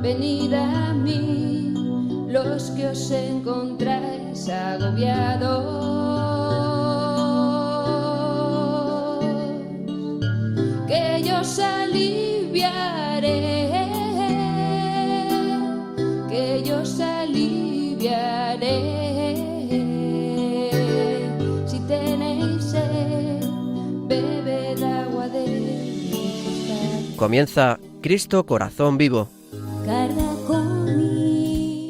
Venid a mí, los que os encontráis agobiados, que yo os aliviaré, que yo os aliviaré. Si tenéis sed, bebed agua de mi costal. Comienza Cristo Corazón Vivo.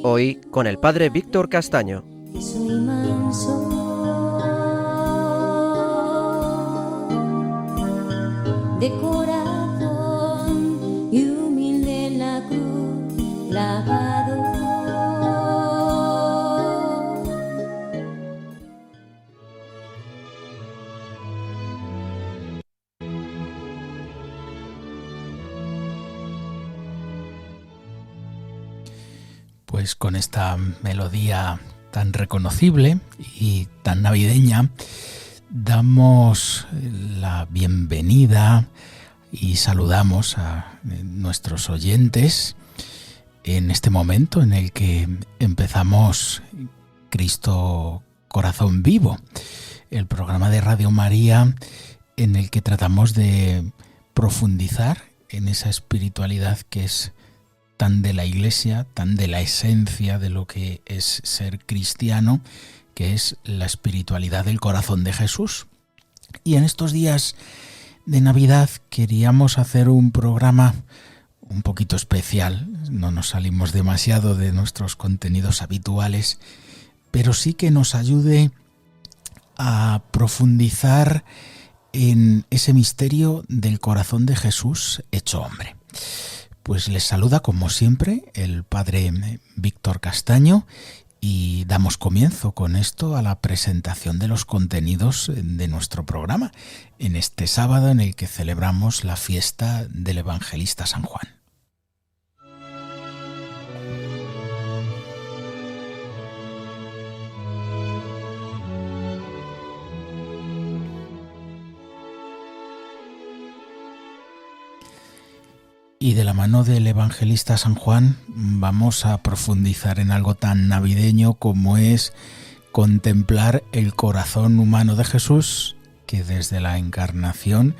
Hoy con el Padre Víctor Castaño. Soy manso, de corazón y humilde en la cruz lavado. Pues con esta melodía tan reconocible y tan navideña, damos la bienvenida y saludamos a nuestros oyentes en este momento en el que empezamos Cristo Corazón Vivo, el programa de Radio María en el que tratamos de profundizar en esa espiritualidad que es tan de la Iglesia, tan de la esencia de lo que es ser cristiano, que es la espiritualidad del corazón de Jesús. Y en estos días de Navidad queríamos hacer un programa un poquito especial. No nos salimos demasiado de nuestros contenidos habituales, pero sí que nos ayude a profundizar en ese misterio del corazón de Jesús hecho hombre. Pues les saluda como siempre el Padre Víctor Castaño y damos comienzo con esto a la presentación de los contenidos de nuestro programa en este sábado en el que celebramos la fiesta del Evangelista San Juan. Y de la mano del Evangelista San Juan vamos a profundizar en algo tan navideño como es contemplar el corazón humano de Jesús, que desde la encarnación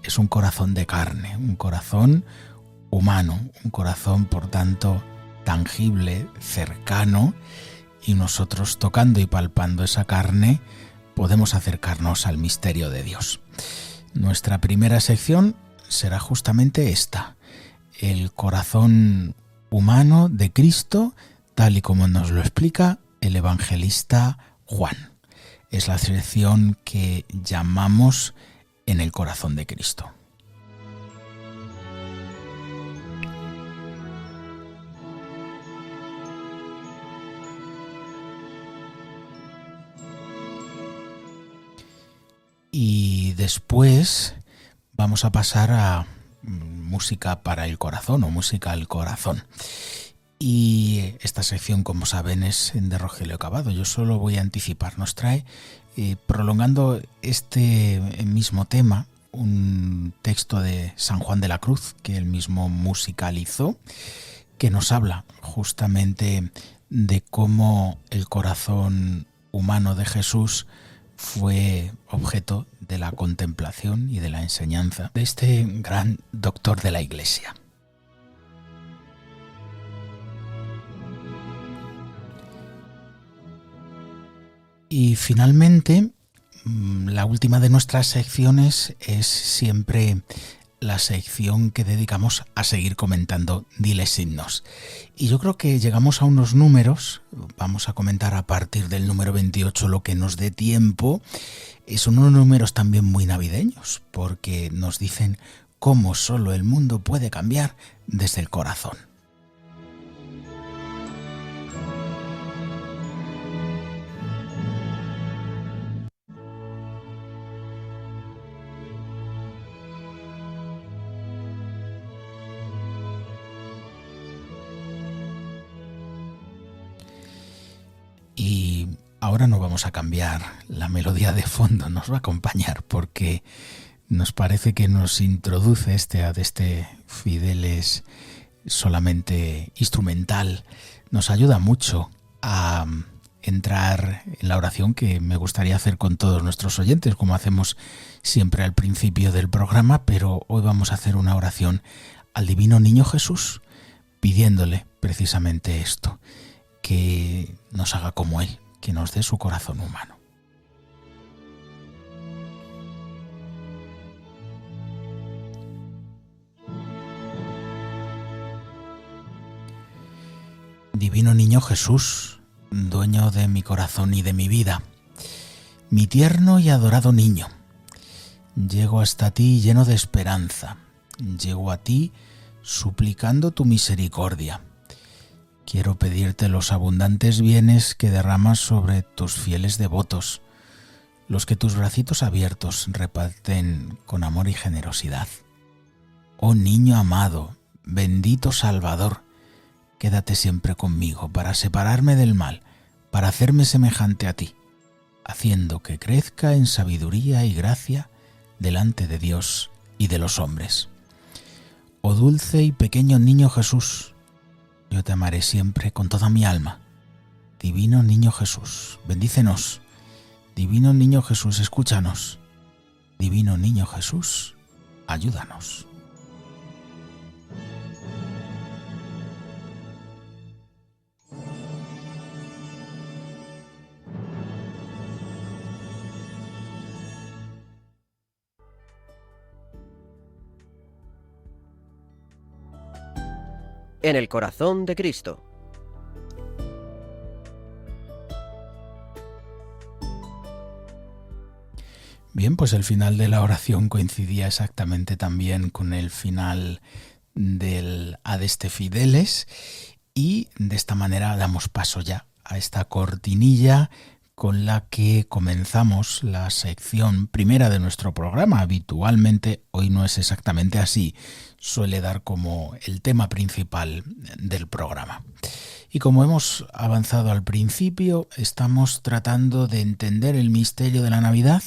es un corazón de carne, un corazón humano, un corazón por tanto tangible, cercano, y nosotros tocando y palpando esa carne podemos acercarnos al misterio de Dios. Nuestra primera sección será justamente esta: el corazón humano de Cristo, tal y como nos lo explica el evangelista Juan. Es la sección que llamamos En el corazón de Cristo. Y después vamos a pasar a música para el corazón o música al corazón. Y esta sección, como saben, es de Rogelio Cavado. Yo solo voy a anticipar. Nos trae, prolongando este mismo tema, un texto de San Juan de la Cruz que él mismo musicalizó, que nos habla justamente de cómo el corazón humano de Jesús fue objeto de la contemplación y de la enseñanza de este gran doctor de la Iglesia. Y finalmente, la última de nuestras secciones es siempre la sección que dedicamos a seguir comentando Diles Signos. Y yo creo que llegamos a unos números, vamos a comentar a partir del número 28 lo que nos dé tiempo. Son unos números también muy navideños, porque nos dicen cómo solo el mundo puede cambiar desde el corazón. Y ahora no vamos a cambiar la melodía de fondo, nos va a acompañar porque nos parece que nos introduce este ad este Fideles solamente instrumental, nos ayuda mucho a entrar en la oración que me gustaría hacer con todos nuestros oyentes, como hacemos siempre al principio del programa, pero hoy vamos a hacer una oración al Divino Niño Jesús, pidiéndole precisamente esto, que nos haga como Él, que nos dé su corazón humano. Divino Niño Jesús, dueño de mi corazón y de mi vida, mi tierno y adorado niño, llego hasta ti lleno de esperanza, llego a ti suplicando tu misericordia. Quiero pedirte los abundantes bienes que derramas sobre tus fieles devotos, los que tus bracitos abiertos reparten con amor y generosidad. Oh niño amado, bendito Salvador, quédate siempre conmigo para separarme del mal, para hacerme semejante a ti, haciendo que crezca en sabiduría y gracia delante de Dios y de los hombres. Oh dulce y pequeño niño Jesús, yo te amaré siempre con toda mi alma. Divino Niño Jesús, bendícenos. Divino Niño Jesús, escúchanos. Divino Niño Jesús, ayúdanos. En el corazón de Cristo. Bien, pues el final de la oración coincidía exactamente también con el final del Adeste Fideles y de esta manera damos paso ya a esta cortinilla con la que comenzamos la sección primera de nuestro programa. Habitualmente, hoy no es exactamente así, suele dar como el tema principal del programa. Y como hemos avanzado al principio, estamos tratando de entender el misterio de la Navidad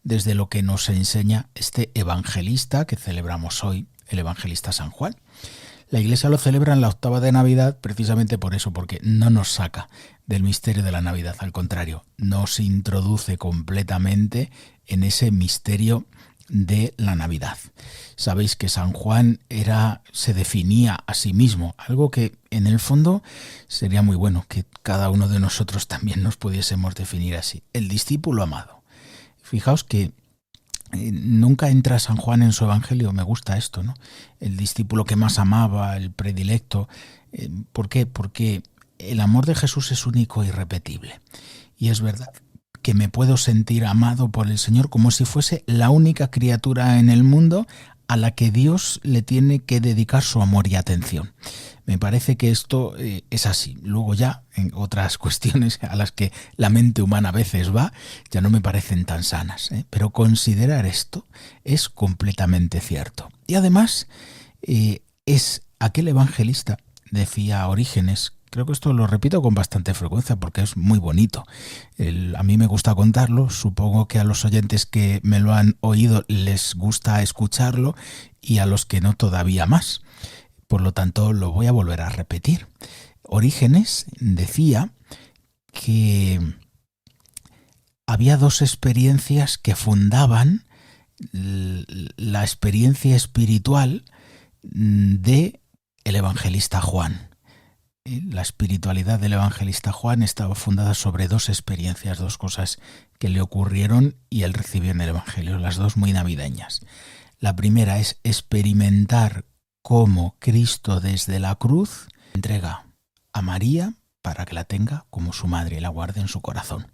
desde lo que nos enseña este evangelista que celebramos hoy, el evangelista San Juan. La Iglesia lo celebra en la octava de Navidad precisamente por eso, porque no nos saca del misterio de la Navidad, al contrario, nos introduce completamente en ese misterio de la Navidad. Sabéis que San Juan se definía a sí mismo, algo que en el fondo sería muy bueno que cada uno de nosotros también nos pudiésemos definir así, el discípulo amado. Fijaos que nunca entra San Juan en su evangelio, me gusta esto, ¿no? El discípulo que más amaba, el predilecto. ¿Por qué? Porque el amor de Jesús es único e irrepetible. Y es verdad que me puedo sentir amado por el Señor como si fuese la única criatura en el mundo a la que Dios le tiene que dedicar su amor y atención. Me parece que esto es así. Luego ya, en otras cuestiones a las que la mente humana a veces va, ya no me parecen tan sanas, ¿eh? Pero considerar esto es completamente cierto. Y además, es aquel evangelista, decía Orígenes, creo que esto lo repito con bastante frecuencia porque es muy bonito. A mí me gusta contarlo, supongo que a los oyentes que me lo han oído les gusta escucharlo y a los que no todavía más. Por lo tanto, lo voy a volver a repetir. Orígenes decía que había dos experiencias que fundaban la experiencia espiritual de el evangelista Juan. La espiritualidad del evangelista Juan estaba fundada sobre dos experiencias, dos cosas que le ocurrieron y él recibió en el evangelio, las dos muy navideñas. La primera es experimentar cómo Cristo desde la cruz entrega a María para que la tenga como su madre y la guarde en su corazón.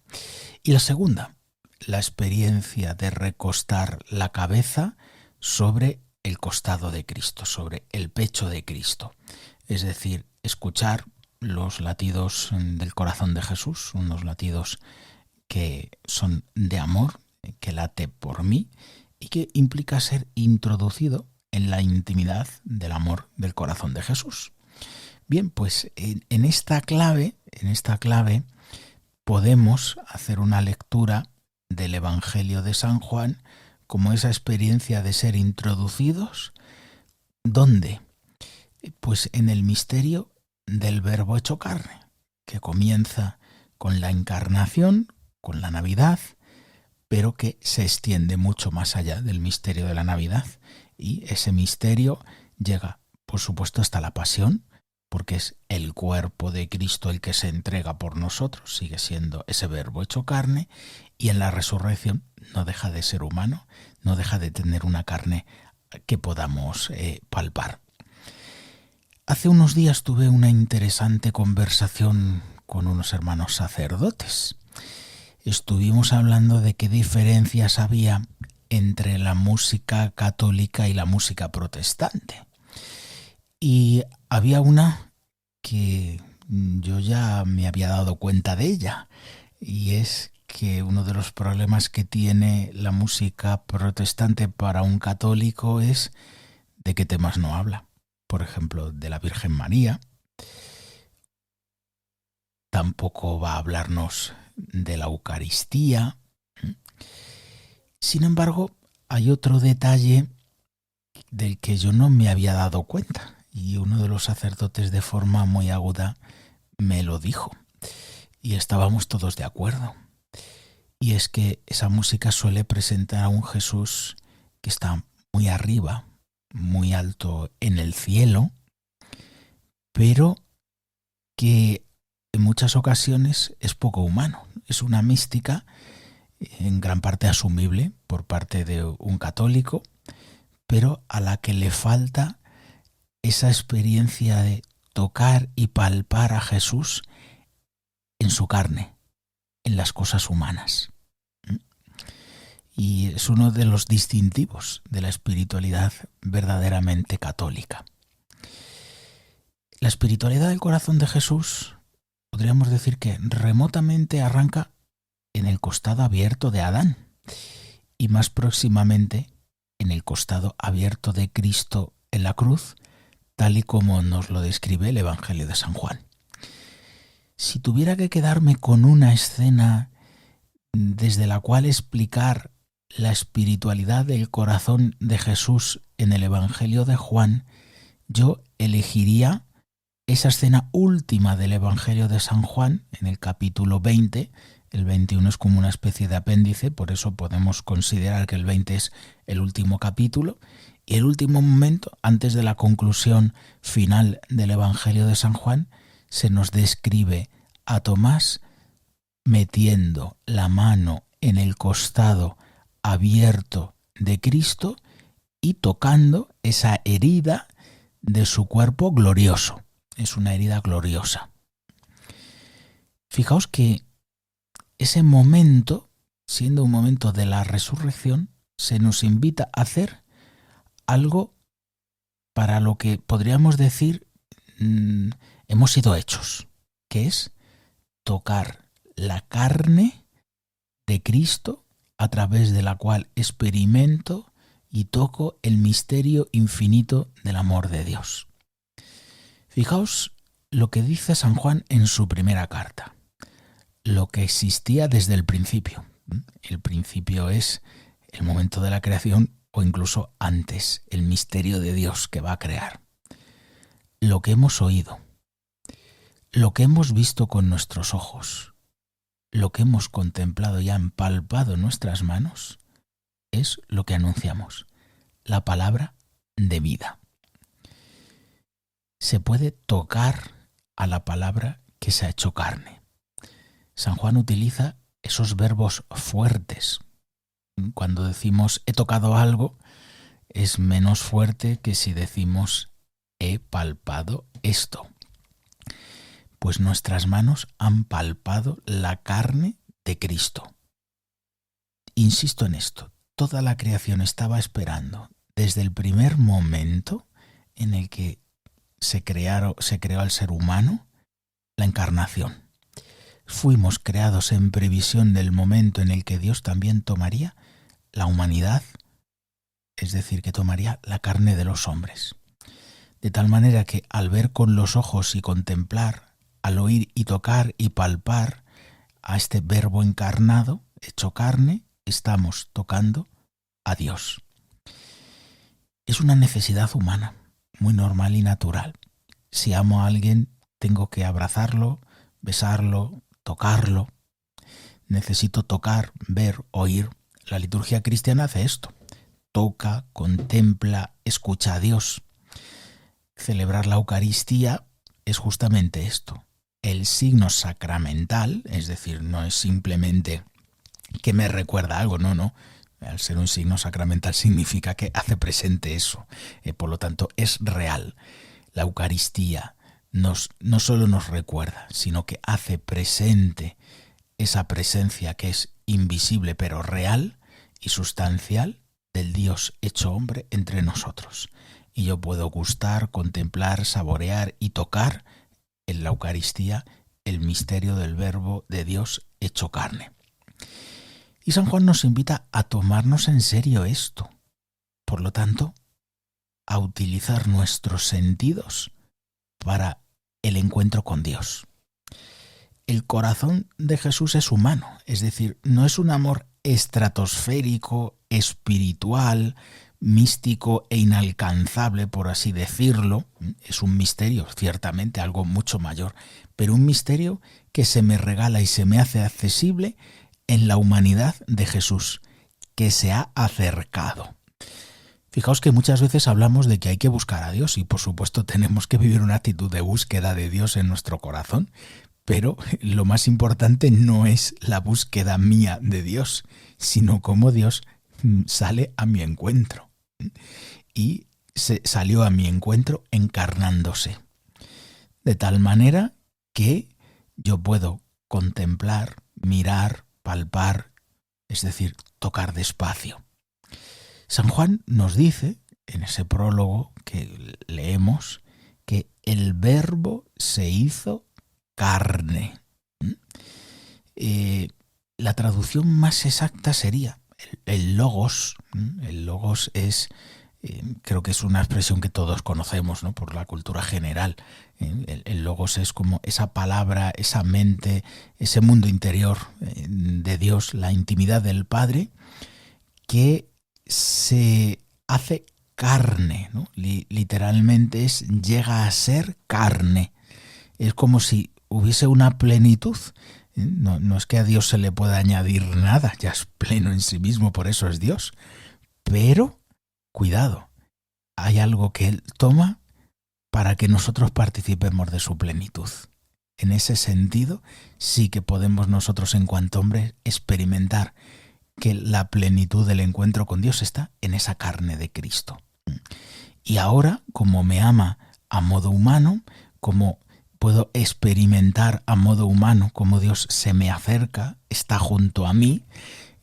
Y la segunda, la experiencia de recostar la cabeza sobre el costado de Cristo, sobre el pecho de Cristo. Es decir, escuchar los latidos del corazón de Jesús, unos latidos que son de amor, que late por mí y que implica ser introducido en la intimidad del amor del corazón de Jesús. Bien, pues en esta clave podemos hacer una lectura del Evangelio de San Juan como esa experiencia de ser introducidos. ¿Dónde? Pues en el misterio del Verbo hecho carne, que comienza con la encarnación, con la Navidad, pero que se extiende mucho más allá del misterio de la Navidad. Y ese misterio llega, por supuesto, hasta la pasión, porque es el cuerpo de Cristo el que se entrega por nosotros, sigue siendo ese Verbo hecho carne, y en la resurrección no deja de ser humano, no deja de tener una carne que podamos palpar. Hace unos días tuve una interesante conversación con unos hermanos sacerdotes. Estuvimos hablando de qué diferencias había entre la música católica y la música protestante. Y había una que yo ya me había dado cuenta de ella, y es que uno de los problemas que tiene la música protestante para un católico es de qué temas no habla. Por ejemplo, de la Virgen María. Tampoco va a hablarnos de la Eucaristía. Sin embargo, hay otro detalle del que yo no me había dado cuenta, y uno de los sacerdotes de forma muy aguda me lo dijo, y estábamos todos de acuerdo. Y es que esa música suele presentar a un Jesús que está muy arriba, muy alto en el cielo, pero que en muchas ocasiones es poco humano. Es una mística en gran parte asumible por parte de un católico, pero a la que le falta esa experiencia de tocar y palpar a Jesús en su carne, en las cosas humanas. Y es uno de los distintivos de la espiritualidad verdaderamente católica. La espiritualidad del corazón de Jesús, podríamos decir que remotamente arranca en el costado abierto de Adán, y más próximamente en el costado abierto de Cristo en la cruz, tal y como nos lo describe el Evangelio de San Juan. Si tuviera que quedarme con una escena desde la cual explicar la espiritualidad del corazón de Jesús en el Evangelio de Juan, yo elegiría esa escena última del Evangelio de San Juan, en el capítulo 20, el 21 es como una especie de apéndice, por eso podemos considerar que el 20 es el último capítulo, y el último momento, antes de la conclusión final del Evangelio de San Juan, se nos describe a Tomás metiendo la mano en el costado abierto de Cristo y tocando esa herida de su cuerpo glorioso. Es una herida gloriosa. Fijaos que ese momento, siendo un momento de la resurrección, se nos invita a hacer algo para lo que podríamos decir hemos sido hechos, que es tocar la carne de Cristo, a través de la cual experimento y toco el misterio infinito del amor de Dios. Fijaos lo que dice San Juan en su primera carta, lo que existía desde el principio. El principio es el momento de la creación, o incluso antes, el misterio de Dios que va a crear. Lo que hemos oído, lo que hemos visto con nuestros ojos, lo que hemos contemplado y han palpado en nuestras manos, es lo que anunciamos, la palabra de vida. Se puede tocar a la palabra que se ha hecho carne. San Juan utiliza esos verbos fuertes. Cuando decimos he tocado algo, es menos fuerte que si decimos he palpado esto. Pues nuestras manos han palpado la carne de Cristo. Insisto en esto, toda la creación estaba esperando desde el primer momento en el que se creó al ser humano, la encarnación. Fuimos creados en previsión del momento en el que Dios también tomaría la humanidad, es decir, que tomaría la carne de los hombres. De tal manera que al ver con los ojos y contemplar, al oír y tocar y palpar a este Verbo encarnado, hecho carne, estamos tocando a Dios. Es una necesidad humana, muy normal y natural. Si amo a alguien, tengo que abrazarlo, besarlo, tocarlo. Necesito tocar, ver, oír. La liturgia cristiana hace esto. Toca, contempla, escucha a Dios. Celebrar la Eucaristía es justamente esto. El signo sacramental, es decir, no es simplemente que me recuerda algo, no. Al ser un signo sacramental significa que hace presente eso. Por lo tanto, es real. La Eucaristía no solo nos recuerda, sino que hace presente esa presencia que es invisible pero real y sustancial del Dios hecho hombre entre nosotros. Y yo puedo gustar, contemplar, saborear y tocar en la Eucaristía el misterio del Verbo de Dios hecho carne. Y San Juan nos invita a tomarnos en serio esto. Por lo tanto, a utilizar nuestros sentidos para el encuentro con Dios. El corazón de Jesús es humano, es decir, no es un amor estratosférico, espiritual, místico e inalcanzable, por así decirlo. Es un misterio, ciertamente, algo mucho mayor, pero un misterio que se me regala y se me hace accesible en la humanidad de Jesús, que se ha acercado. Fijaos que muchas veces hablamos de que hay que buscar a Dios y por supuesto tenemos que vivir una actitud de búsqueda de Dios en nuestro corazón, pero lo más importante no es la búsqueda mía de Dios, sino cómo Dios sale a mi encuentro. Y salió a mi encuentro encarnándose. De tal manera que yo puedo contemplar, mirar, palpar, es decir, tocar despacio. San Juan nos dice, en ese prólogo que leemos, que el Verbo se hizo carne. La traducción más exacta sería el logos. El logos es, creo que es una expresión que todos conocemos, ¿no? Por la cultura general. El logos es como esa palabra, esa mente, ese mundo interior de Dios, la intimidad del Padre, que se hace carne, ¿no? Literalmente llega a ser carne. Es como si hubiese una plenitud. No es que a Dios se le pueda añadir nada, ya es pleno en sí mismo, por eso es Dios. Pero, cuidado, hay algo que Él toma para que nosotros participemos de su plenitud. En ese sentido, sí que podemos nosotros en cuanto hombres experimentar que la plenitud del encuentro con Dios está en esa carne de Cristo. Y ahora, como me ama a modo humano, como puedo experimentar a modo humano cómo Dios se me acerca, está junto a mí,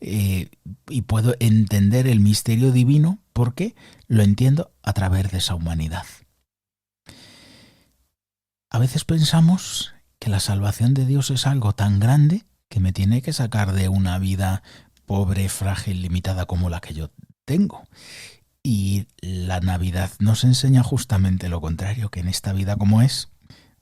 y puedo entender el misterio divino porque lo entiendo a través de esa humanidad. A veces pensamos que la salvación de Dios es algo tan grande que me tiene que sacar de una vida pobre, frágil, limitada como la que yo tengo. Y la Navidad nos enseña justamente lo contrario, que en esta vida como es,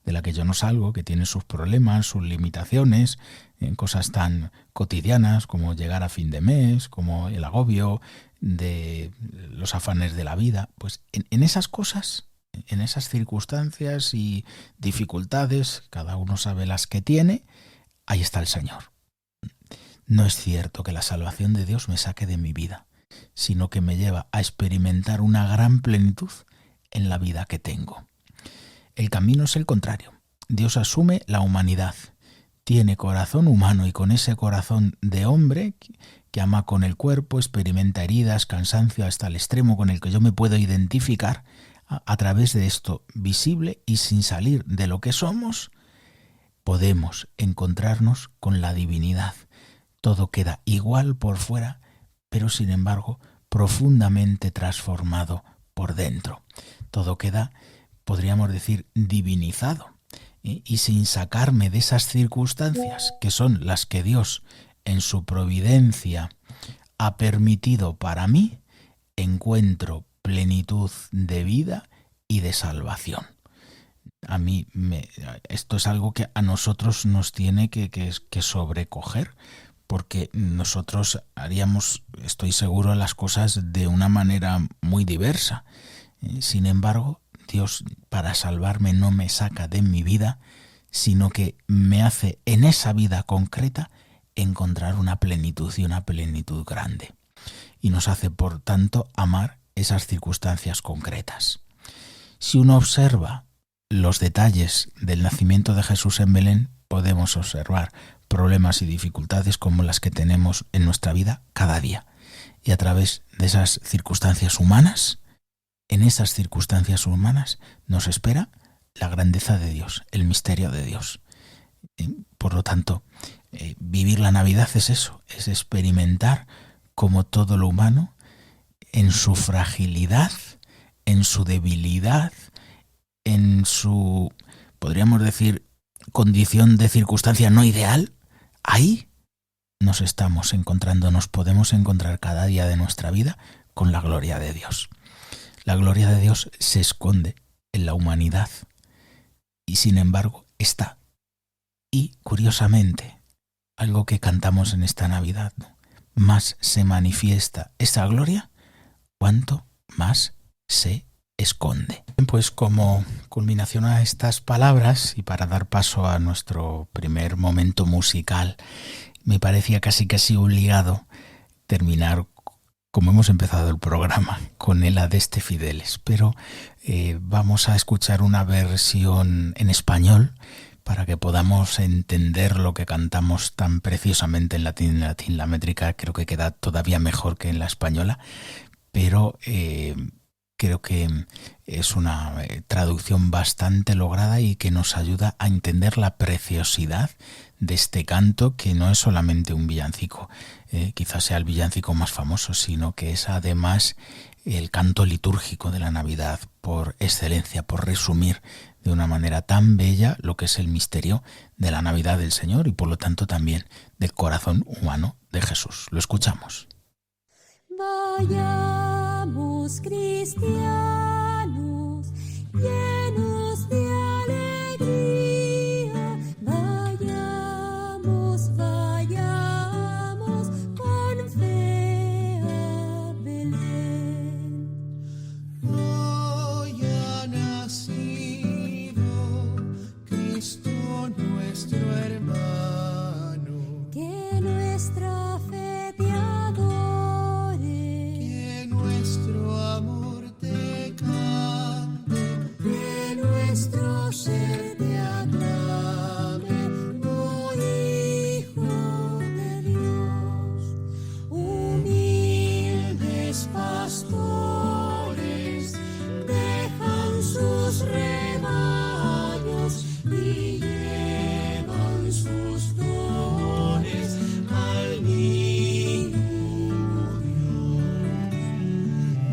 de la que yo no salgo, que tiene sus problemas, sus limitaciones, en cosas tan cotidianas como llegar a fin de mes, como el agobio de los afanes de la vida, pues en esas cosas, en esas circunstancias y dificultades, cada uno sabe las que tiene, ahí está el Señor. No es cierto que la salvación de Dios me saque de mi vida, sino que me lleva a experimentar una gran plenitud en la vida que tengo. El camino es el contrario. Dios asume la humanidad, tiene corazón humano y con ese corazón de hombre que ama con el cuerpo, experimenta heridas, cansancio hasta el extremo con el que yo me puedo identificar, a través de esto visible y sin salir de lo que somos, podemos encontrarnos con la divinidad. Todo queda igual por fuera, pero sin embargo profundamente transformado por dentro. Todo queda, podríamos decir, divinizado. Y sin sacarme de esas circunstancias que son las que Dios en su providencia ha permitido para mí, encuentro plenitud de vida y de salvación. A mí esto es algo que a nosotros nos tiene que sobrecoger, porque nosotros haríamos, estoy seguro, las cosas de una manera muy diversa. Sin embargo, Dios, para salvarme, no me saca de mi vida, sino que me hace en esa vida concreta encontrar una plenitud y una plenitud grande. Y nos hace, por tanto, amar esas circunstancias concretas. Si uno observa los detalles del nacimiento de Jesús en Belén, podemos observar problemas y dificultades como las que tenemos en nuestra vida cada día. Y a través de esas circunstancias humanas, en esas circunstancias humanas, nos espera la grandeza de Dios, el misterio de Dios. Por lo tanto, vivir la Navidad es eso, es experimentar como todo lo humano, en su fragilidad, en su debilidad, en su, podríamos decir, condición de circunstancia no ideal, ahí nos estamos encontrando, nos podemos encontrar cada día de nuestra vida con la gloria de Dios. La gloria de Dios se esconde en la humanidad y sin embargo está. Y curiosamente, algo que cantamos en esta Navidad, ¿no? Más se manifiesta esa gloria, cuanto más se esconde. Pues como culminación a estas palabras y para dar paso a nuestro primer momento musical, me parecía casi obligado terminar como hemos empezado el programa, con el Adeste Fideles, pero vamos a escuchar una versión en español para que podamos entender lo que cantamos tan preciosamente en latín. La métrica creo que queda todavía mejor que en la española, pero creo que es una traducción bastante lograda y que nos ayuda a entender la preciosidad de este canto, que no es solamente un villancico, quizás sea el villancico más famoso, sino que es además el canto litúrgico de la Navidad por excelencia, por resumir de una manera tan bella lo que es el misterio de la Navidad del Señor y por lo tanto también del corazón humano de Jesús. Lo escuchamos. Vayamos, cristianos, llenos de alegría, vayamos, vayamos con fe a Belén. Hoy ha nacido Cristo nuestro hermano, Que nuestra fe te adore, que nuestro amor te cante, que nuestro ser te aclame, oh Hijo de Dios. Humildes pastores dejan sus rebaños y llevan sus dones al niño Dios.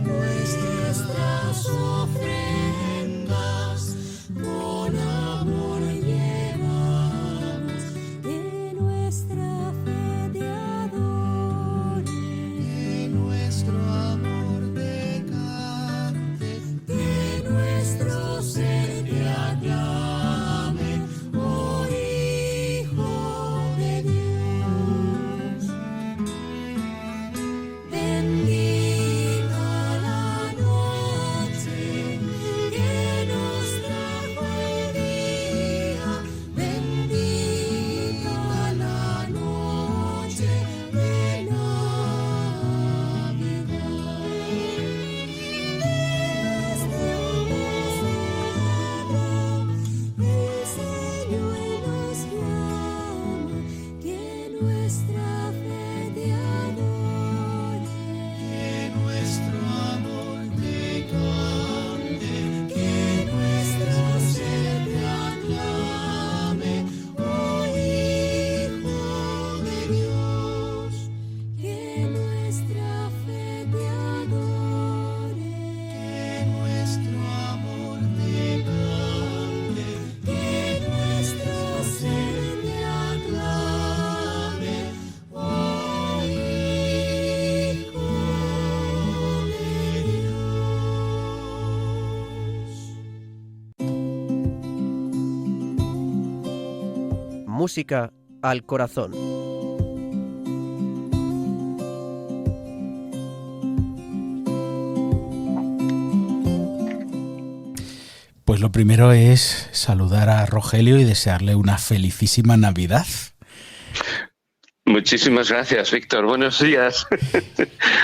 Nuestras ofrendas con amor llevamos, que nuestra fe te adore, que nuestro amor te cante, que nuestro ser te aclame, oh Hijo de Dios. Bendita la noche que nos trajo el día, bendita la noche de Navidad. Desde el Señor nos llama, que nuestra fe te adore, que nuestro amor te cante, que nuestro ser te aclame, oh Hijo de Dios. Que nuestra fe te adore, que nuestro amor te cante, que nuestro ser te aclame, oh Hijo de Dios. Música al corazón. lo primero es saludar a Rogelio y desearle una felicísima Navidad. Muchísimas gracias, Víctor. Buenos días.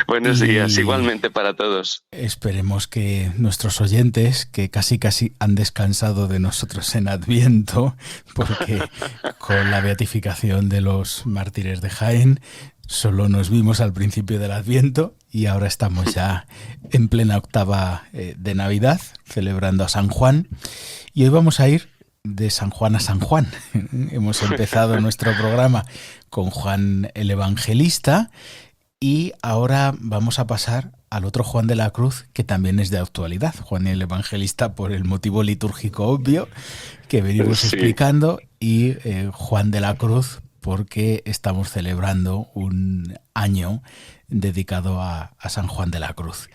Buenos días, igualmente para todos. Esperemos que nuestros oyentes, que casi han descansado de nosotros en Adviento, porque con la beatificación de los mártires de Jaén solo nos vimos al principio del Adviento y ahora estamos ya en plena octava de Navidad, celebrando a San Juan. Y hoy vamos a ir de San Juan a San Juan. Hemos empezado nuestro programa con Juan el Evangelista y ahora vamos a pasar al otro Juan de la Cruz, que también es de actualidad. Juan el Evangelista por el motivo litúrgico obvio que venimos explicando, y Juan de la Cruz porque estamos celebrando un año dedicado a San Juan de la Cruz.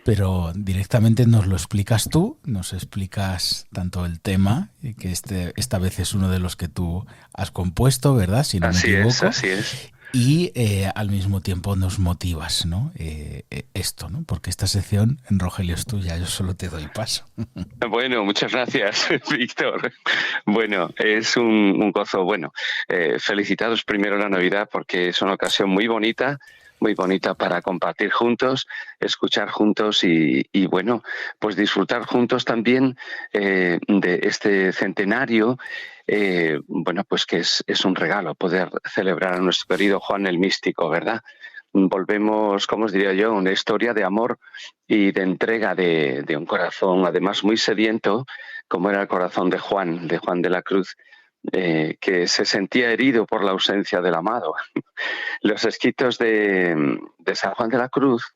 Pero directamente nos lo explicas tú, nos explicas tanto el tema, que esta vez es uno de los que tú has compuesto, ¿verdad? Si no me equivoco. Así es. Y al mismo tiempo nos motivas, ¿no? Esto, ¿no? Porque esta sección, en Rogelio, es tuya, yo solo te doy paso. Bueno, muchas gracias, Víctor. Bueno, es un gozo. Bueno, felicitaros primero la Navidad porque es una ocasión muy bonita para compartir juntos, escuchar juntos y bueno, pues disfrutar juntos también de este centenario. Bueno, pues que es un regalo poder celebrar a nuestro querido Juan el Místico, ¿verdad? Volvemos, como os diría yo, una historia de amor y de entrega de un corazón, además muy sediento, como era el corazón de Juan de la Cruz, que se sentía herido por la ausencia del amado. Los escritos de San Juan de la Cruz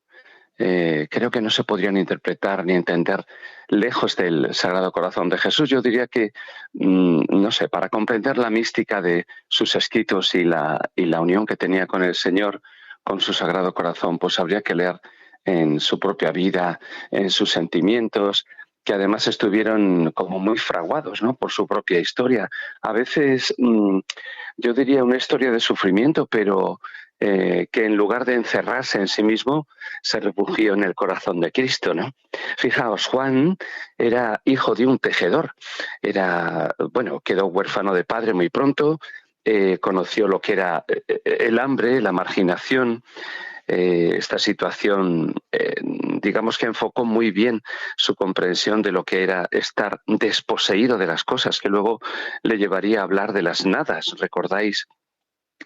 creo que no se podrían interpretar ni entender lejos del Sagrado Corazón de Jesús. Yo diría que, no sé, para comprender la mística de sus escritos y la unión que tenía con el Señor, con su Sagrado Corazón, pues habría que leer en su propia vida, en sus sentimientos, que además estuvieron como muy fraguados, ¿no?, por su propia historia. A veces, yo diría una historia de sufrimiento, pero que en lugar de encerrarse en sí mismo, se refugió en el corazón de Cristo, ¿no? Fijaos, Juan era hijo de un tejedor. Quedó huérfano de padre muy pronto, conoció lo que era el hambre, la marginación. Esta situación, digamos que enfocó muy bien su comprensión de lo que era estar desposeído de las cosas, que luego le llevaría a hablar de las nadas. ¿Recordáis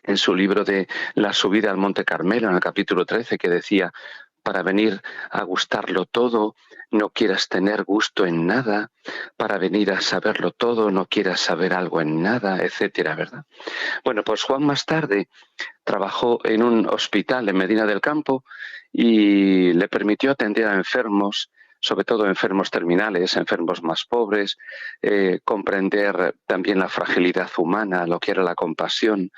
en su libro de La subida al Monte Carmelo, en el capítulo 13, que decía: para venir a gustarlo todo, no quieras tener gusto en nada; para venir a saberlo todo, no quieras saber algo en nada, etcétera, ¿verdad? Bueno, pues Juan más tarde trabajó en un hospital en Medina del Campo y le permitió atender a enfermos, sobre todo enfermos terminales, enfermos más pobres, comprender también la fragilidad humana, lo que era la compasión,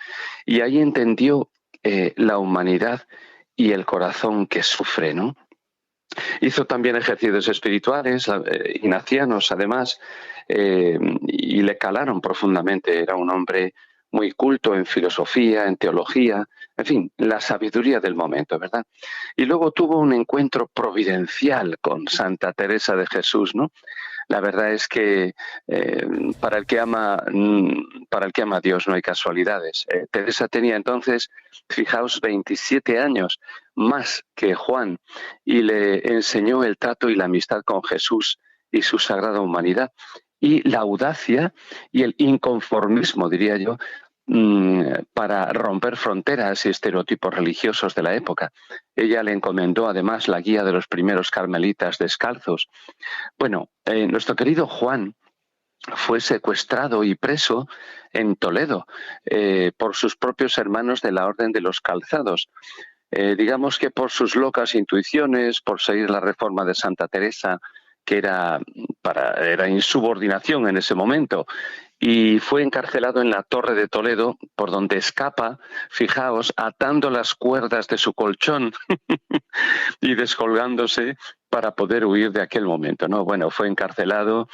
y ahí entendió la humanidad y el corazón que sufre, ¿no? Hizo también ejercicios espirituales, ignacianos además, y le calaron profundamente. Era un hombre muy culto en filosofía, en teología, en fin, la sabiduría del momento, ¿verdad? Y luego tuvo un encuentro providencial con Santa Teresa de Jesús, ¿no? La verdad es que para el que ama a Dios no hay casualidades. Teresa tenía entonces, fijaos, 27 años más que Juan, y le enseñó el trato y la amistad con Jesús y su sagrada humanidad, y la audacia y el inconformismo, diría yo, para romper fronteras y estereotipos religiosos de la época. Ella le encomendó además la guía de los primeros carmelitas descalzos. Bueno, nuestro querido Juan fue secuestrado y preso en Toledo por sus propios hermanos de la Orden de los Calzados. Digamos que por sus locas intuiciones, por seguir la reforma de Santa Teresa, que era insubordinación en ese momento, y fue encarcelado en la Torre de Toledo, por donde escapa, fijaos, atando las cuerdas de su colchón y descolgándose para poder huir de aquel momento, ¿no? Bueno, fue encarcelado,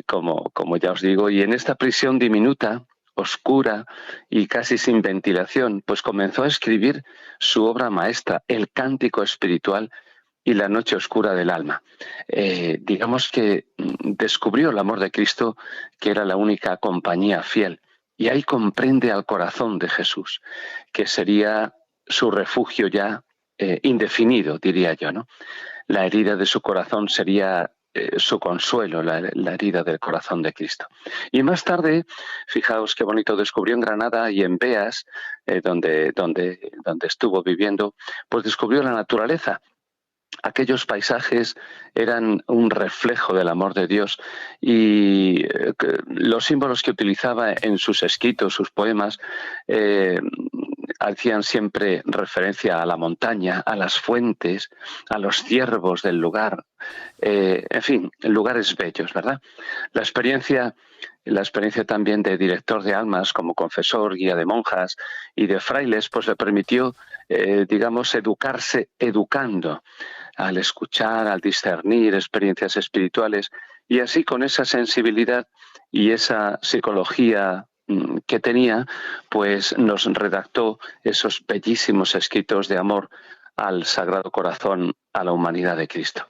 como ya os digo, y en esta prisión diminuta, oscura y casi sin ventilación, pues comenzó a escribir su obra maestra, el Cántico Espiritual, y la noche oscura del alma. Digamos que descubrió el amor de Cristo, que era la única compañía fiel, y ahí comprende al corazón de Jesús, que sería su refugio ya indefinido, diría yo, ¿no? La herida de su corazón sería su consuelo, la herida del corazón de Cristo. Y más tarde, fijaos qué bonito, descubrió en Granada y en Beas, donde estuvo viviendo, pues descubrió la naturaleza. Aquellos paisajes eran un reflejo del amor de Dios y los símbolos que utilizaba en sus escritos, sus poemas, hacían siempre referencia a la montaña, a las fuentes, a los ciervos del lugar, en fin, lugares bellos, ¿verdad? La experiencia también de director de almas, como confesor, guía de monjas y de frailes, pues le permitió, digamos, educarse educando, al escuchar, al discernir experiencias espirituales, y así con esa sensibilidad y esa psicología que tenía, pues nos redactó esos bellísimos escritos de amor al Sagrado Corazón, a la humanidad de Cristo.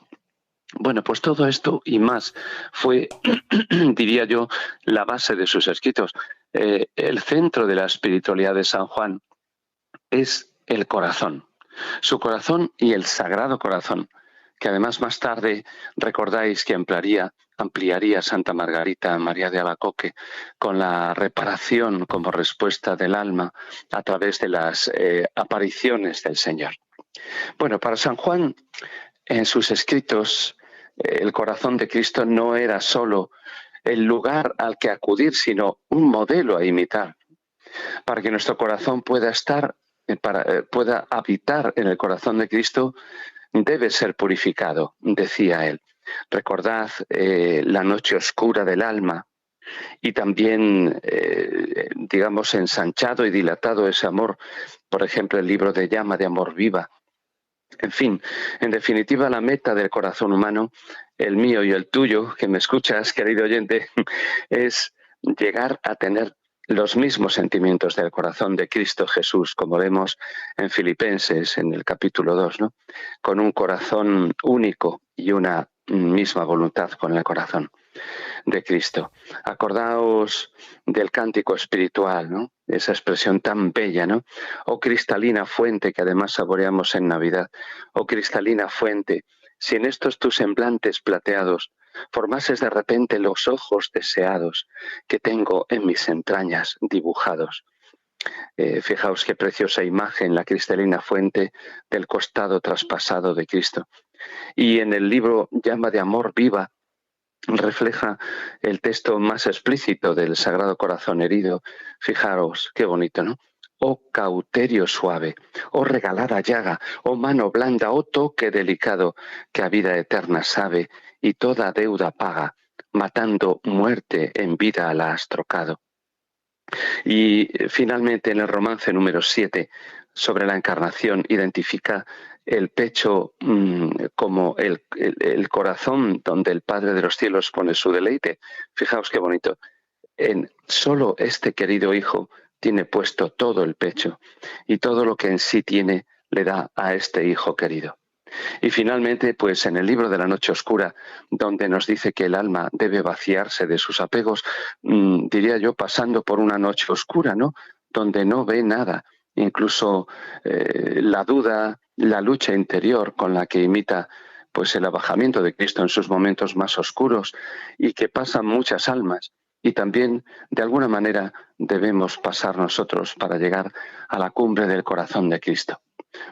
Bueno, pues todo esto y más fue, diría yo, la base de sus escritos. El centro de la espiritualidad de San Juan es el corazón, su corazón y el Sagrado Corazón, que además más tarde recordáis que ampliaría Santa Margarita María de Alacoque con la reparación como respuesta del alma a través de las apariciones del Señor. Bueno, para San Juan, en sus escritos, el corazón de Cristo no era solo el lugar al que acudir, sino un modelo a imitar. Para que nuestro corazón pueda habitar en el corazón de Cristo, debe ser purificado, decía él. Recordad la noche oscura del alma y también, digamos, ensanchado y dilatado ese amor. Por ejemplo, el libro de Llama de Amor Viva. En fin, en definitiva, la meta del corazón humano, el mío y el tuyo, que me escuchas, querido oyente, es llegar a tener los mismos sentimientos del corazón de Cristo Jesús, como vemos en Filipenses, en el capítulo 2, ¿no? Con un corazón único y una misma voluntad con el corazón de Cristo. Acordaos del cántico espiritual, ¿no? Esa expresión tan bella, ¿no? Oh cristalina fuente, que además saboreamos en Navidad. Oh cristalina fuente, si en estos tus semblantes plateados formases de repente los ojos deseados que tengo en mis entrañas dibujados. Fijaos qué preciosa imagen, la cristalina fuente del costado traspasado de Cristo. Y en el libro Llama de Amor Viva refleja el texto más explícito del Sagrado Corazón herido. Fijaros qué bonito, ¿no? Oh cauterio suave, oh regalada llaga, oh mano blanda, oh toque delicado, que a vida eterna sabe y toda deuda paga, matando muerte en vida la has trocado. Y finalmente en el romance número 7 sobre la encarnación identifica el pecho como el corazón donde el Padre de los cielos pone su deleite. Fijaos qué bonito. Solo este querido Hijo tiene puesto todo el pecho y todo lo que en sí tiene le da a este Hijo querido. Y finalmente, pues en el libro de la noche oscura, donde nos dice que el alma debe vaciarse de sus apegos, diría yo, pasando por una noche oscura, ¿no? Donde no ve nada, incluso la duda, la lucha interior con la que imita pues el abajamiento de Cristo en sus momentos más oscuros y que pasan muchas almas. Y también, de alguna manera, debemos pasar nosotros para llegar a la cumbre del corazón de Cristo.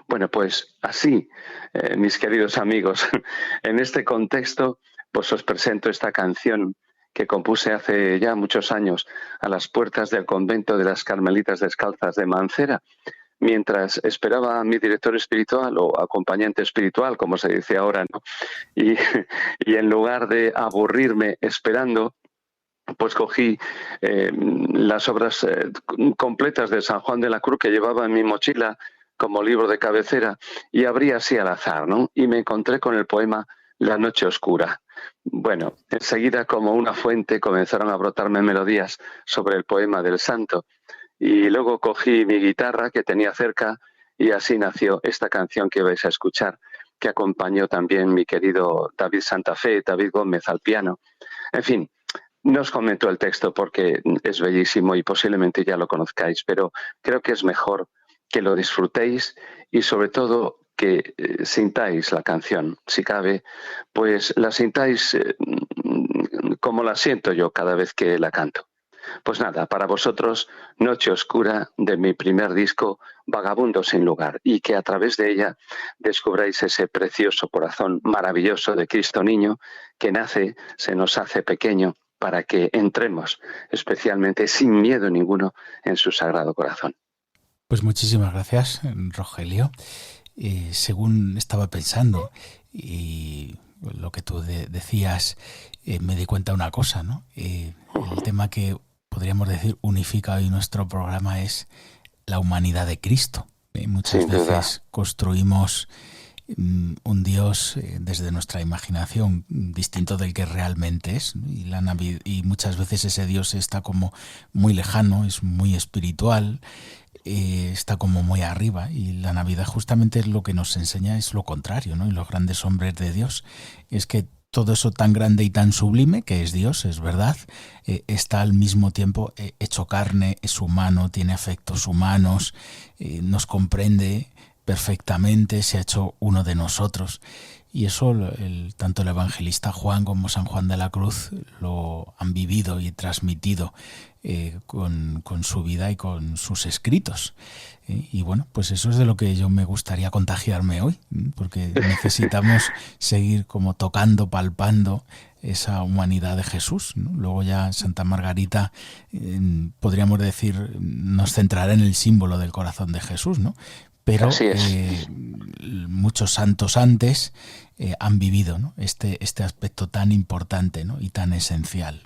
Bueno, pues así, mis queridos amigos, en este contexto, pues os presento esta canción que compuse hace ya muchos años a las puertas del convento de las Carmelitas Descalzas de Mancera, mientras esperaba a mi director espiritual o acompañante espiritual, como se dice ahora, ¿no? Y en lugar de aburrirme esperando, pues cogí las obras completas de San Juan de la Cruz que llevaba en mi mochila como libro de cabecera y abrí así al azar, ¿no? Y me encontré con el poema La noche oscura. Bueno, enseguida como una fuente comenzaron a brotarme melodías sobre el poema del santo y luego cogí mi guitarra que tenía cerca y así nació esta canción que vais a escuchar. que acompañó también mi querido David Santa Fe, David Gómez al piano. En fin, no os comento el texto porque es bellísimo y posiblemente ya lo conozcáis, pero creo que es mejor que lo disfrutéis y sobre todo que sintáis la canción. Si cabe, pues la sintáis como la siento yo cada vez que la canto. Pues nada, para vosotros, Noche Oscura de mi primer disco, Vagabundo sin lugar, y que a través de ella descubráis ese precioso corazón maravilloso de Cristo Niño que nace, se nos hace pequeño para que entremos especialmente sin miedo ninguno en su sagrado corazón. Pues muchísimas gracias, Rogelio. Según estaba pensando y lo que tú decías, me di cuenta de una cosa, ¿no? El tema que podríamos decir unifica hoy nuestro programa es la humanidad de Cristo. Muchas veces construimos un Dios desde nuestra imaginación distinto del que realmente es, ¿no? Y muchas veces ese Dios está como muy lejano, es muy espiritual, está como muy arriba, y la Navidad justamente lo que nos enseña es lo contrario, ¿no? Y los grandes hombres de Dios es que todo eso tan grande y tan sublime que es Dios, es verdad, está al mismo tiempo hecho carne, es humano, tiene afectos humanos, nos comprende perfectamente, se ha hecho uno de nosotros. Y eso tanto el evangelista Juan como San Juan de la Cruz lo han vivido y transmitido con su vida y con sus escritos. Y bueno, pues eso es de lo que yo me gustaría contagiarme hoy, porque necesitamos seguir como tocando, palpando esa humanidad de Jesús, ¿no? Luego ya Santa Margarita, podríamos decir, nos centrará en el símbolo del corazón de Jesús, ¿no? Pero muchos santos antes han vivido, ¿no? este aspecto tan importante, ¿no? Y tan esencial,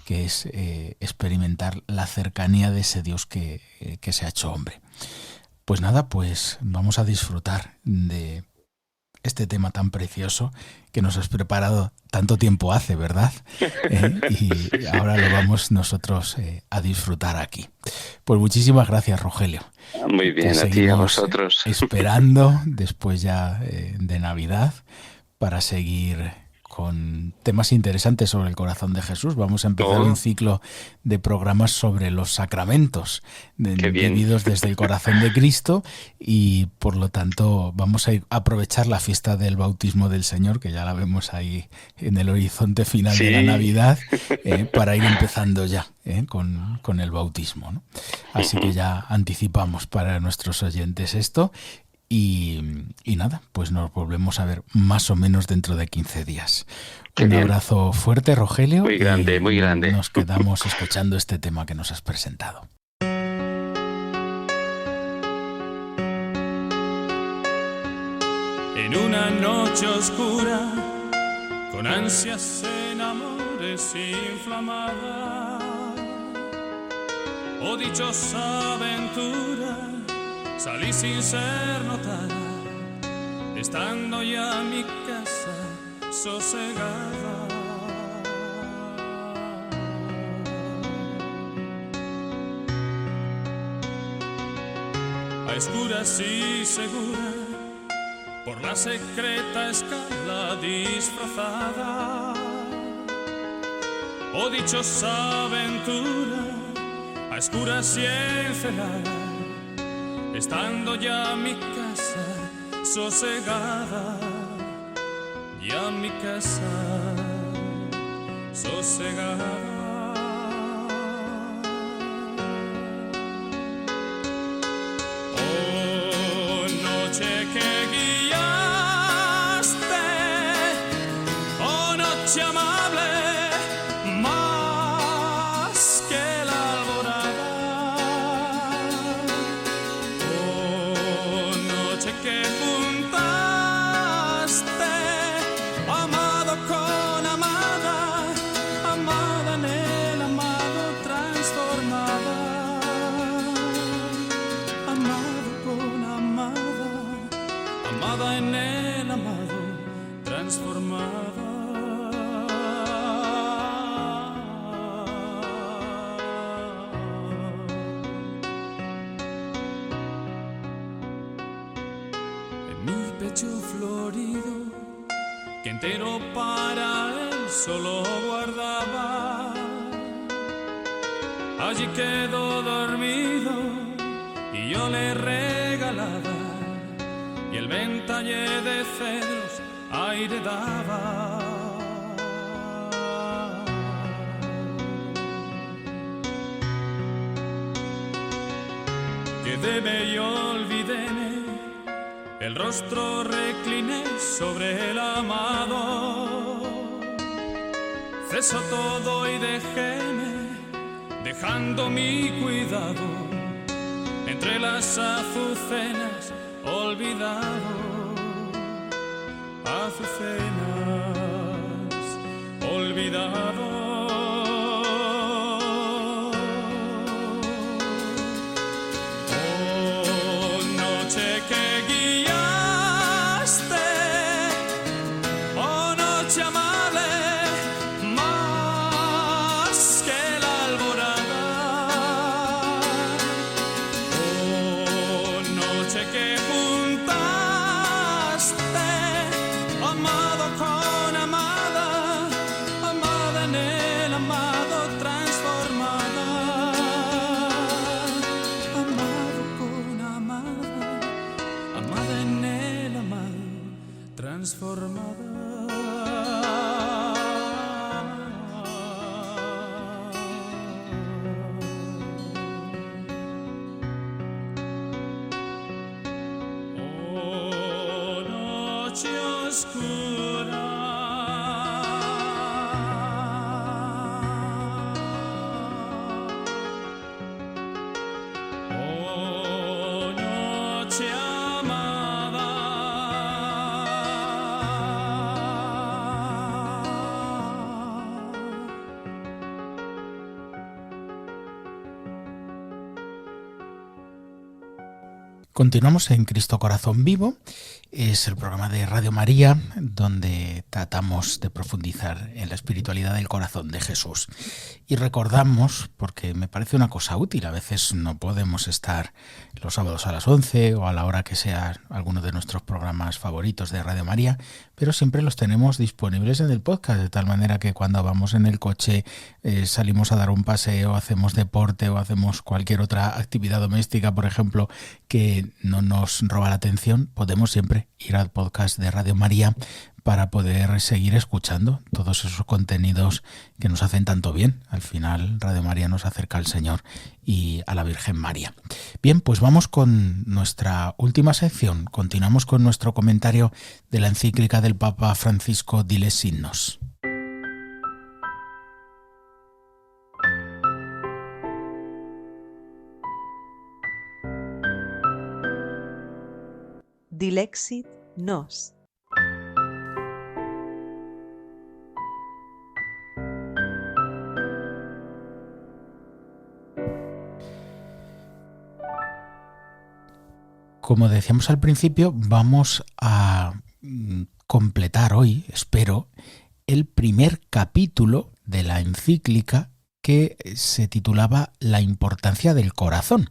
que es experimentar la cercanía de ese Dios que se ha hecho hombre. Pues nada, pues vamos a disfrutar de este tema tan precioso que nos has preparado tanto tiempo hace, ¿verdad? Y ahora lo vamos nosotros a disfrutar aquí. Pues muchísimas gracias, Rogelio. Muy bien, a ti y a vosotros. Esperando después ya de Navidad para seguir con temas interesantes sobre el corazón de Jesús. Vamos a empezar un ciclo de programas sobre los sacramentos vividos desde el corazón de Cristo, y por lo tanto vamos a aprovechar la fiesta del bautismo del Señor, que ya la vemos ahí en el horizonte final de la Navidad, para ir empezando ya con el bautismo, ¿no? Así que ya anticipamos para nuestros oyentes esto. Y nada, pues nos volvemos a ver más o menos dentro de 15 días. Un abrazo fuerte, Rogelio. Muy grande, muy grande. Nos quedamos escuchando este tema que nos has presentado. En una noche oscura, con ansias en amores inflamada, oh dichosa aventura, salí sin ser notada, estando ya mi casa sosegada. A escuras y segura, por la secreta escala disfrazada, oh dichosa aventura, a escuras y encelada, estando ya mi casa sosegada, ya mi casa sosegada. Oh, noche que guiaste, oh noche amable, más que la alborada. Oh, noche que juntaste, amado con amada, amada en el amado transformada, amado con amada, amada en el amado transformada. En mi pecho florí que entero para él solo guardaba. Allí quedó dormido y yo le regalaba, y el ventalle de cedros aire daba. Quedéme y olvidéme, el rostro recliné sobre el amado. Cesó todo y dejéme, dejando mi cuidado entre las azucenas, olvidado. Azucenas, olvidado. Continuamos en Cristo Corazón Vivo. Es el programa de Radio María donde tratamos de profundizar en la espiritualidad del corazón de Jesús. Y recordamos, porque me parece una cosa útil, a veces no podemos estar los sábados a las 11 o a la hora que sea alguno de nuestros programas favoritos de Radio María, pero siempre los tenemos disponibles en el podcast, de tal manera que cuando vamos en el coche, salimos a dar un paseo, hacemos deporte o hacemos cualquier otra actividad doméstica, por ejemplo, que no nos roba la atención, podemos siempre ir al podcast de Radio María para poder seguir escuchando todos esos contenidos que nos hacen tanto bien. Al final, Radio María nos acerca al Señor y a la Virgen María. Bien, pues vamos con nuestra última sección. Continuamos con nuestro comentario de la encíclica del Papa Francisco Diles Signos. Dilexit nos. Como decíamos al principio, vamos a completar hoy, espero, el primer capítulo de la encíclica que se titulaba La importancia del corazón.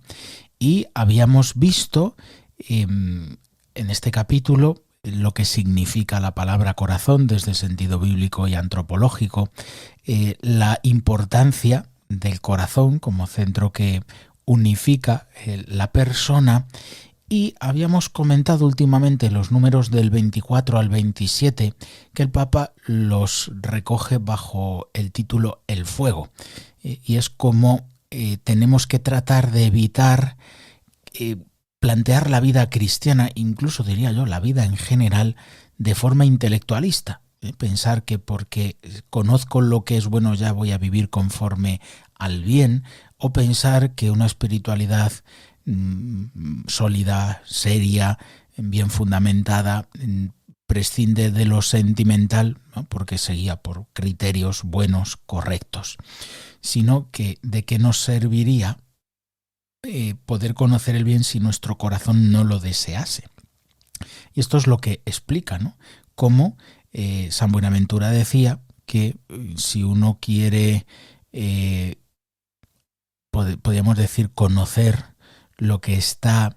Y habíamos visto en este capítulo lo que significa la palabra corazón desde el sentido bíblico y antropológico, la importancia del corazón como centro que unifica la persona, y habíamos comentado últimamente los números del 24 al 27 que el Papa los recoge bajo el título El fuego, y es como tenemos que tratar de evitar plantear la vida cristiana, incluso diría yo la vida en general, de forma intelectualista. Pensar que porque conozco lo que es bueno ya voy a vivir conforme al bien, o pensar que una espiritualidad sólida, seria, bien fundamentada, prescinde de lo sentimental, ¿no? Porque se guía por criterios buenos, correctos, sino que de qué nos serviría poder conocer el bien si nuestro corazón no lo desease. Y esto es lo que explica, ¿no? Cómo San Buenaventura decía que si uno quiere, podríamos decir, conocer lo que está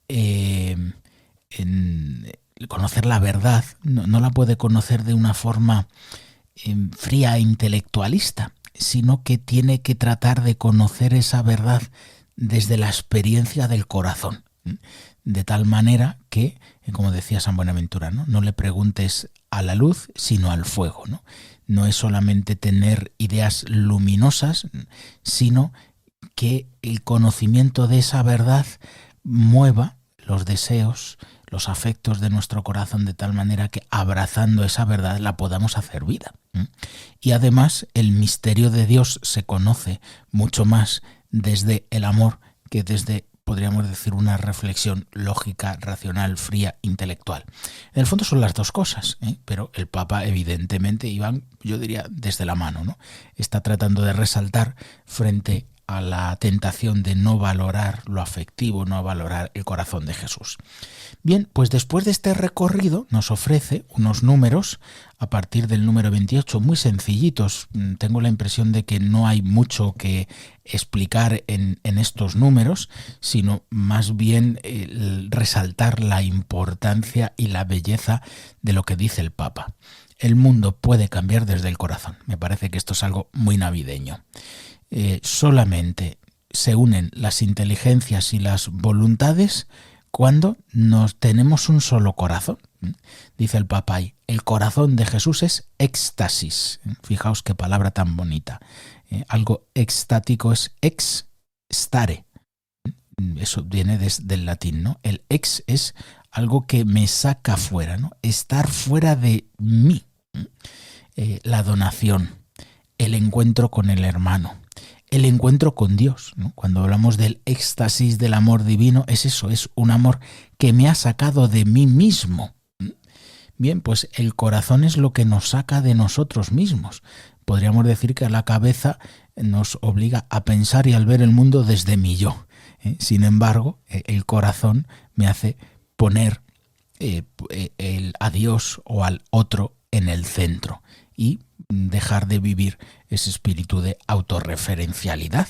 en conocer la verdad, no la puede conocer de una forma fría e intelectualista, sino que tiene que tratar de conocer esa verdad desde la experiencia del corazón. De tal manera que, como decía San Buenaventura, no le preguntes a la luz, sino al fuego, ¿no? No es solamente tener ideas luminosas, sino que el conocimiento de esa verdad mueva los deseos, los afectos de nuestro corazón de tal manera que abrazando esa verdad la podamos hacer vida. Y además el misterio de Dios se conoce mucho más desde el amor que desde, podríamos decir, una reflexión lógica, racional, fría, intelectual. En el fondo son las dos cosas, pero el Papa evidentemente, Iván, yo diría desde la mano, ¿no? Está tratando de resaltar frente a la tentación de no valorar lo afectivo, no valorar el corazón de Jesús. Bien, pues después de este recorrido nos ofrece unos números a partir del número 28, muy sencillitos. Tengo la impresión de que no hay mucho que explicar en estos números, sino más bien resaltar la importancia y la belleza de lo que dice el Papa. El mundo puede cambiar desde el corazón. Me parece que esto es algo muy navideño. Solamente se unen las inteligencias y las voluntades cuando nos tenemos un solo corazón. Dice el Papa ahí, el corazón de Jesús es éxtasis. Fijaos qué palabra tan bonita. Algo extático es ex stare. Eso viene del latín, ¿no? El ex es algo que me saca fuera, ¿no? Estar fuera de mí. La donación, el encuentro con el hermano, el encuentro con Dios, ¿no? Cuando hablamos del éxtasis del amor divino, es eso, es un amor que me ha sacado de mí mismo. Bien, pues el corazón es lo que nos saca de nosotros mismos. Podríamos decir que la cabeza nos obliga a pensar y al ver el mundo desde mi yo. Sin embargo, el corazón me hace poner a Dios o al otro en el centro y dejar de vivir ese espíritu de autorreferencialidad,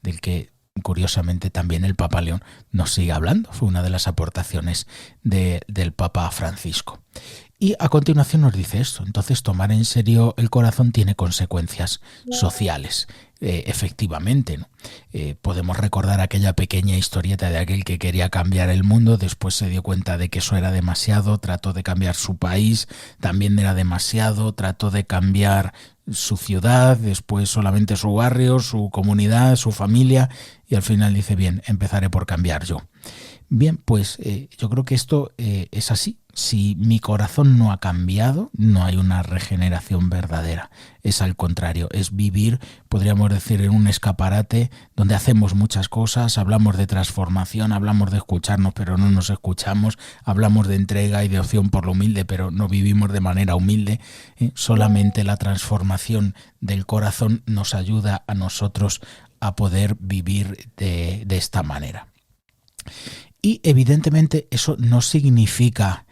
del que curiosamente también el Papa León nos sigue hablando. Fue una de las aportaciones del Papa Francisco. Y a continuación nos dice esto. Entonces, tomar en serio el corazón tiene consecuencias sociales. Efectivamente, ¿no? Podemos recordar aquella pequeña historieta de aquel que quería cambiar el mundo, después se dio cuenta de que eso era demasiado, trató de cambiar su país, también era demasiado, trató de cambiar su ciudad, después solamente su barrio, su comunidad, su familia, y al final dice, bien, empezaré por cambiar yo. Bien, pues yo creo que esto es así. Si mi corazón no ha cambiado, no hay una regeneración verdadera. Es al contrario, es vivir, podríamos decir, en un escaparate donde hacemos muchas cosas, hablamos de transformación, hablamos de escucharnos, pero no nos escuchamos, hablamos de entrega y de opción por lo humilde, pero no vivimos de manera humilde. Solamente la transformación del corazón nos ayuda a nosotros a poder vivir de esta manera. Y evidentemente eso no significa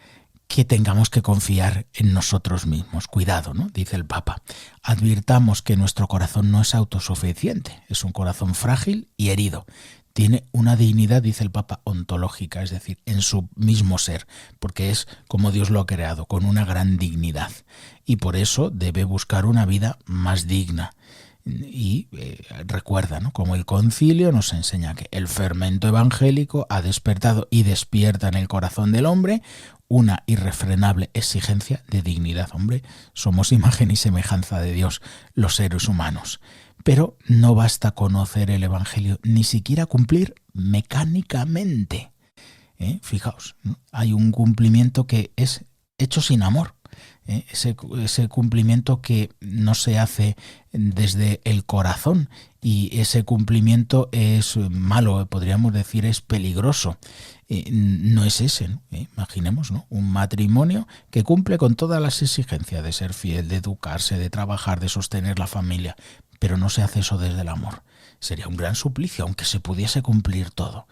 que tengamos que confiar en nosotros mismos. Cuidado, ¿no? Dice el Papa. Advirtamos que nuestro corazón no es autosuficiente, es un corazón frágil y herido. Tiene una dignidad, dice el Papa, ontológica, es decir, en su mismo ser, porque es como Dios lo ha creado, con una gran dignidad. Y por eso debe buscar una vida más digna. Y recuerda, ¿no?, como el concilio nos enseña que el fermento evangélico ha despertado y despierta en el corazón del hombre una irrefrenable exigencia de dignidad. Hombre, somos imagen y semejanza de Dios, los seres humanos. Pero no basta conocer el evangelio, ni siquiera cumplir mecánicamente. Fijaos, ¿no? Hay un cumplimiento que es hecho sin amor. Ese cumplimiento que no se hace desde el corazón, y ese cumplimiento es malo, podríamos decir es peligroso. No es ese, ¿no? Imaginemos, ¿no?, un matrimonio que cumple con todas las exigencias de ser fiel, de educarse, de trabajar, de sostener la familia, pero no se hace eso desde el amor. Sería un gran suplicio, aunque se pudiese cumplir todo.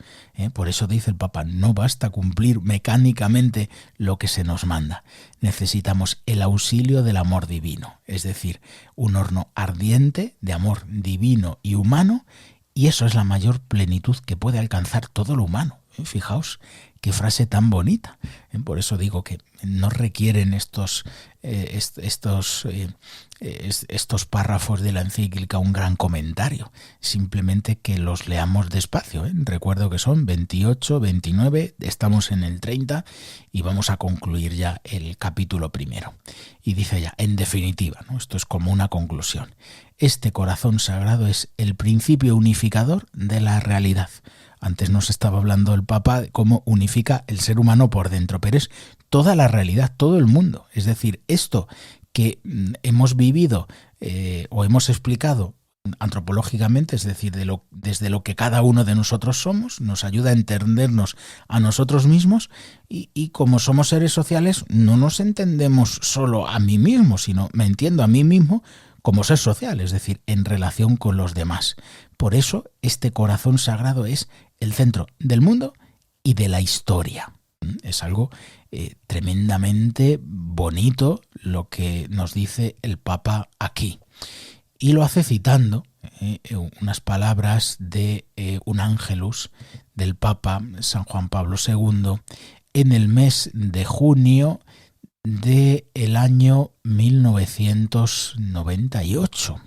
Por eso dice el Papa, no basta cumplir mecánicamente lo que se nos manda. Necesitamos el auxilio del amor divino, es decir, un horno ardiente de amor divino y humano, y eso es la mayor plenitud que puede alcanzar todo lo humano. Fijaos, Qué frase tan bonita. Por eso digo que no requieren estos párrafos de la encíclica un gran comentario, simplemente que los leamos despacio. Recuerdo que son 28, 29, estamos en el 30 y vamos a concluir ya el capítulo primero. Y dice ya, en definitiva, ¿no? Esto es como una conclusión. Este corazón sagrado es el principio unificador de la realidad. Antes nos estaba hablando el Papa de cómo unifica el ser humano por dentro, pero es toda la realidad, todo el mundo. Es decir, esto que hemos vivido o hemos explicado antropológicamente, es decir, desde lo que cada uno de nosotros somos, nos ayuda a entendernos a nosotros mismos y como somos seres sociales no nos entendemos solo a mí mismo, sino me entiendo a mí mismo como ser social, es decir, en relación con los demás. Por eso este corazón sagrado es el centro del mundo y de la historia. Es algo tremendamente bonito lo que nos dice el Papa aquí. Y lo hace citando unas palabras de un Ángelus del Papa San Juan Pablo II en el mes de junio del año 1998.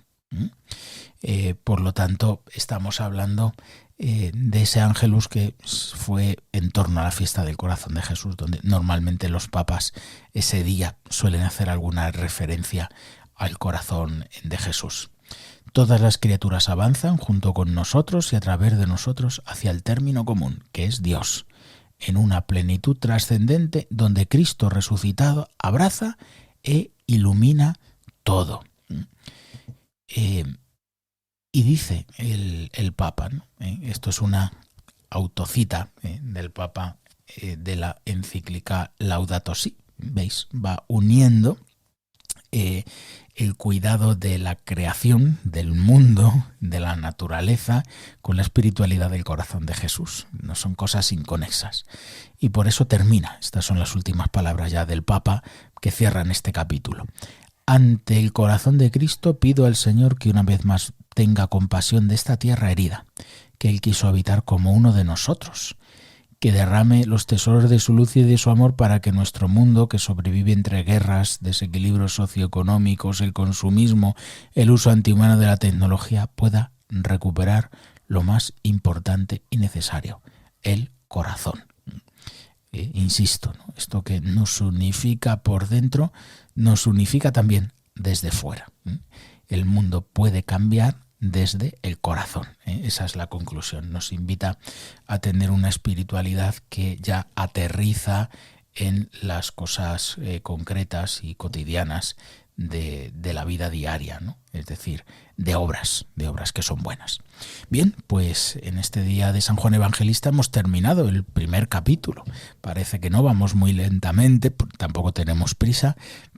Por lo tanto, estamos hablando de ese Ángelus que fue en torno a la fiesta del Corazón de Jesús, donde normalmente los papas ese día suelen hacer alguna referencia al corazón de Jesús. Todas las criaturas avanzan junto con nosotros y a través de nosotros hacia el término común, que es Dios, en una plenitud trascendente donde Cristo resucitado abraza e ilumina todo. Y dice el Papa, ¿no? Esto es una autocita del Papa de la encíclica Laudato Si. ¿Veis? Va uniendo el cuidado de la creación, del mundo, de la naturaleza, con la espiritualidad del corazón de Jesús. No son cosas inconexas. Y por eso termina. Estas son las últimas palabras ya del Papa que cierran este capítulo. Ante el corazón de Cristo pido al Señor que una vez más tenga compasión de esta tierra herida, que Él quiso habitar como uno de nosotros, que derrame los tesoros de su luz y de su amor para que nuestro mundo, que sobrevive entre guerras, desequilibrios socioeconómicos, el consumismo, el uso antihumano de la tecnología, pueda recuperar lo más importante y necesario, el corazón. Insisto, ¿no? Esto que nos unifica por dentro, nos unifica también desde fuera. El mundo puede cambiar desde el corazón. Esa es la conclusión. Nos invita a tener una espiritualidad que ya aterriza en las cosas concretas y cotidianas de la vida diaria, ¿no? Es decir, de obras que son buenas. Bien, pues en este día de San Juan Evangelista hemos terminado el primer capítulo. Parece que no, vamos muy lentamente, tampoco tenemos prisa,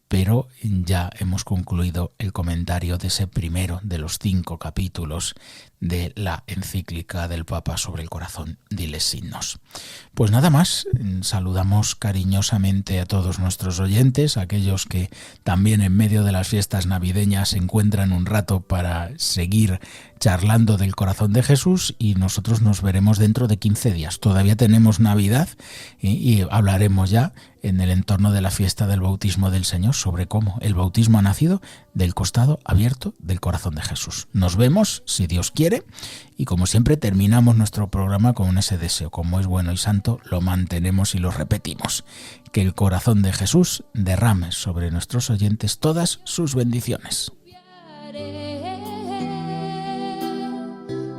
pero ya hemos concluido el comentario de ese primero de los 5 capítulos de la encíclica del Papa sobre el corazón Diles Signos. Pues nada más, saludamos cariñosamente a todos nuestros oyentes, aquellos que también en medio de las fiestas navideñas se encuentran un rato para seguir charlando del corazón de Jesús, y nosotros nos veremos dentro de 15 días. Todavía tenemos Navidad y hablaremos ya en el entorno de la fiesta del bautismo del Señor sobre cómo el bautismo ha nacido del costado abierto del corazón de Jesús. Nos vemos, si Dios quiere, y como siempre terminamos nuestro programa con ese deseo. Como es bueno y santo, lo mantenemos y lo repetimos. Que el corazón de Jesús derrame sobre nuestros oyentes todas sus bendiciones.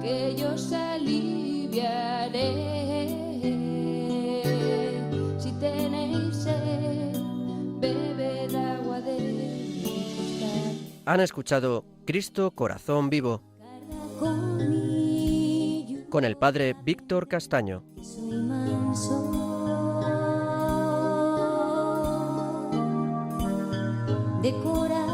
Que yo os aliviaré. Si tenéis sed, bebed agua de mi costal. Han escuchado Cristo Corazón Vivo con el padre Víctor Castaño. Soy manso de corazón.